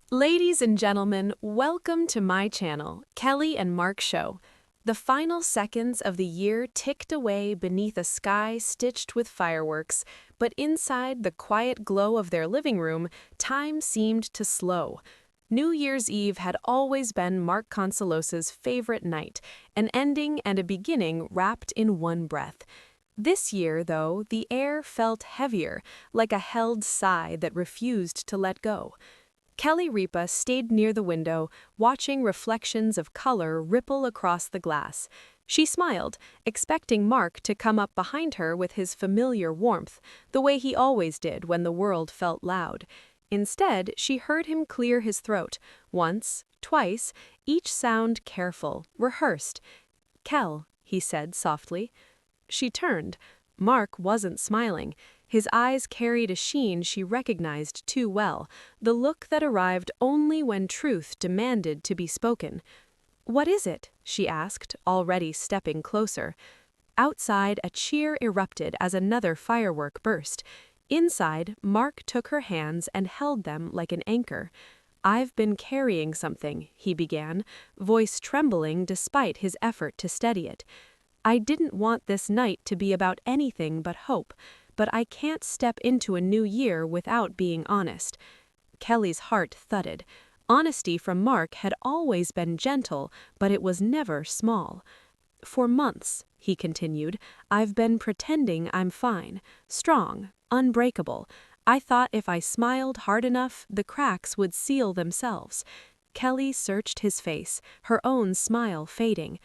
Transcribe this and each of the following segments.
Ladies and gentlemen, welcome to my channel, Kelly&Mark Show. The final seconds of the year ticked away beneath a sky stitched with fireworks, but inside the quiet glow of their living room, time seemed to slow. New Year's Eve had always been Mark Consuelos' favorite night, an ending and a beginning wrapped in one breath. This year, though, the air felt heavier, like a held sigh that refused to let go. Ripa stayed near the window, watching reflections of color ripple across the glass. She smiled, expecting Mark to come up behind her with his familiar warmth, the way he always did when the world felt loud. Instead, she heard him clear his throat, once, twice, each sound careful, rehearsed. "Kel," he said softly. She turned. Mark wasn't smiling. His eyes carried a sheen she recognized too well, the look that arrived only when truth demanded to be spoken. "What is it?" she asked, already stepping closer. Outside, a cheer erupted as another firework burst. Inside, Mark took her hands and held them like an anchor. "I've been carrying something," he began, voice trembling despite his effort to steady it. "I didn't want this night to be about anything but hope. But I can't step into a new year without being honest." Kelly's heart thudded. Honesty from Mark had always been gentle, but it was never small. "For months," he continued, "I've been pretending I'm fine, strong, unbreakable. I thought if I smiled hard enough, the cracks would seal themselves." Kelly searched his face, her own smile fading.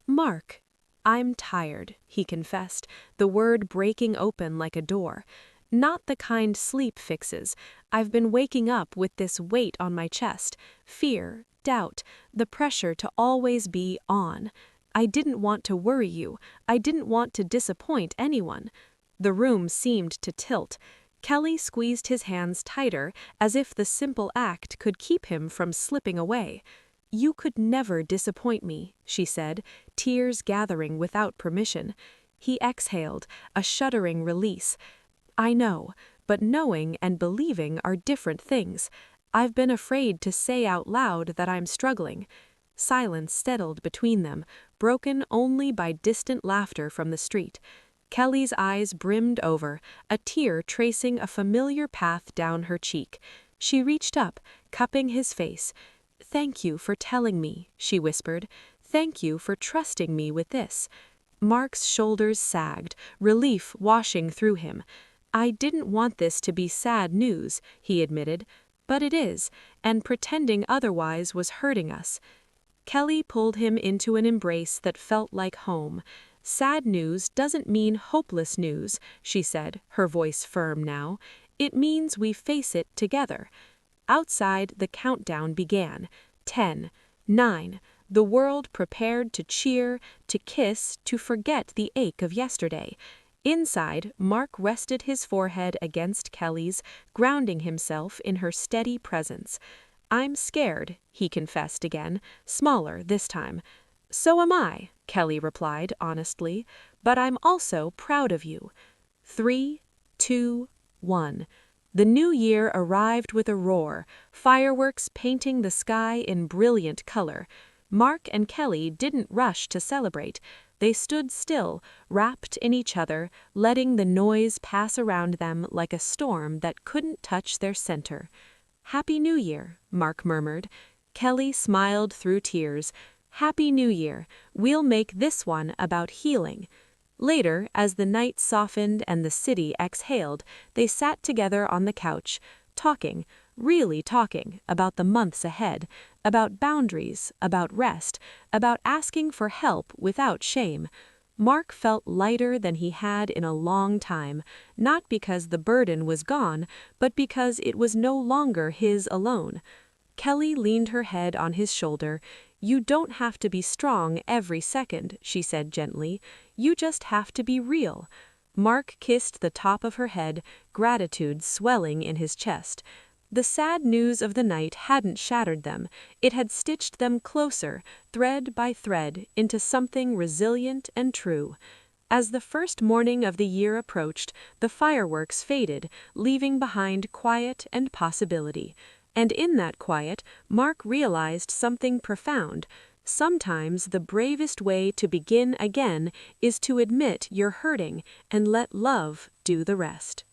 "Mark, I'm tired," he confessed, the word breaking open like a door. "Not the kind sleep fixes. I've been waking up with this weight on my chest, fear, doubt, the pressure to always be on. I didn't want to worry you. I didn't want to disappoint anyone." The room seemed to tilt. Kelly squeezed his hands tighter, as if the simple act could keep him from slipping away. "You could never disappoint me," she said, tears gathering without permission. He exhaled, a shuddering release. "I know, but knowing and believing are different things. I've been afraid to say out loud that I'm struggling." Silence settled between them, broken only by distant laughter from the street. Kelly's eyes brimmed over, a tear tracing a familiar path down her cheek. She reached up, cupping his face. "Thank you for telling me," she whispered. "Thank you for trusting me with this." Mark's shoulders sagged, relief washing through him. "I didn't want this to be sad news," he admitted, "but it is, and pretending otherwise was hurting us." Kelly pulled him into an embrace that felt like home. "Sad news doesn't mean hopeless news," she said, her voice firm now. "It means we face it together." Outside, the countdown began. 10, 9, the world prepared to cheer, to kiss, to forget the ache of yesterday. Inside, Mark rested his forehead against Kelly's, grounding himself in her steady presence. "I'm scared," he confessed again, smaller this time. "So am I," Kelly replied honestly, "but I'm also proud of you." 3, 2, 1. The new year arrived with a roar, fireworks painting the sky in brilliant color. Mark and Kelly didn't rush to celebrate. They stood still, wrapped in each other, letting the noise pass around them like a storm that couldn't touch their center. "Happy New Year," Mark murmured. Kelly smiled through tears. "Happy New Year. We'll make this one about healing." Later, as the night softened and the city exhaled, they sat together on the couch, talking, really talking, about the months ahead, about boundaries, about rest, about asking for help without shame. Mark felt lighter than he had in a long time, not because the burden was gone, but because it was no longer his alone. Kelly leaned her head on his shoulder. "You don't have to be strong every second," she said gently. "You just have to be real." Mark kissed the top of her head, gratitude swelling in his chest. The sad news of the night hadn't shattered them. It had stitched them closer, thread by thread, into something resilient and true. As the first morning of the year approached, the fireworks faded, leaving behind quiet and possibility. And in that quiet, Mark realized something profound. Sometimes the bravest way to begin again is to admit you're hurting and let love do the rest.